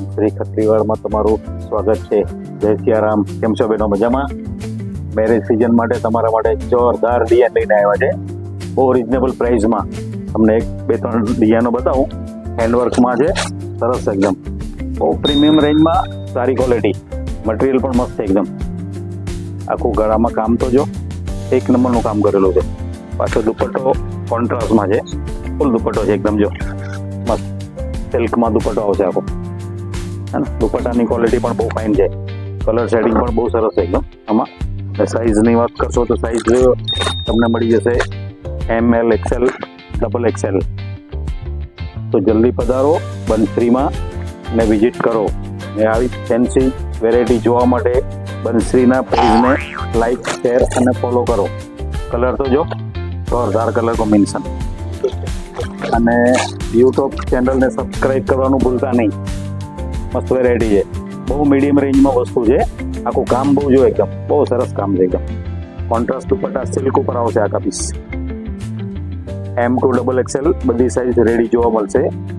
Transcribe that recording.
શ્રી ખત્રીવાડમાં તમારું સ્વાગત છે. જય સિયારામ. કેમ છો બેનો? મજામાં? મેરેજ સિઝન માટે તમારા માટે જોરદાર ડિઝાઇન લઈને આવ્યા છે. બહુ રિઝનેબલ પ્રાઇસમાં. તમને એક બે ત્રણ ડિઝાઇનો બતાવું. હેન્ડવર્કમાં છે, સરસ એકદમ. બહુ પ્રીમિયમ રેન્જમાં, સારી ક્વોલિટી. મટીરિયલ પણ મસ્ત એકદમ. આખું ગળામાં કામ તો જો એક નંબરનું કામ કરેલું છે. પાછો દુપટ્ટો કોન્ટ્રાસ્ટમાં છે, ફૂલ દુપટ્ટો છે એકદમ. જો મસ્ત સિલ્કમાં દુપટ્ટો આવશે આખો. દુપટ્ટાની ક્વોલિટી પણ બહુ ફાઇન છે. કલર શેડિંગ પણ બહુ સરસ છે એકદમ આમાં. સાઇઝની વાત કરશો તો સાઇઝ તમને મળી જશે ML, XL, XXL. તો જલ્દી પધારો બંશ્રીમાં અને વિઝિટ કરો. ને આવી ફેન્સી વેરાયટી જોવા માટે બંશ્રીના પેજને લાઈક, શેર અને ફોલો કરો. કલર તો જો જોરદાર કલર કોમ્બિનેશન. અને યુટ્યુબ ચેનલને સબસ્ક્રાઈબ કરવાનું ભૂલતા નહીં. મસ્ત વેરાયટી છે. બહુ મીડિયમ રેન્જમાં વસ્તુ છે. આખું કામ બહુ જો એકદમ બહુ સરસ કામ છે એકદમ. કોન્ટ્રાસ્ટ દુપટ્ટા સિલ્ક ઉપર આવશે આખા પીસ. M to XXL બધી સાઇઝ રેડી જોવા મળશે.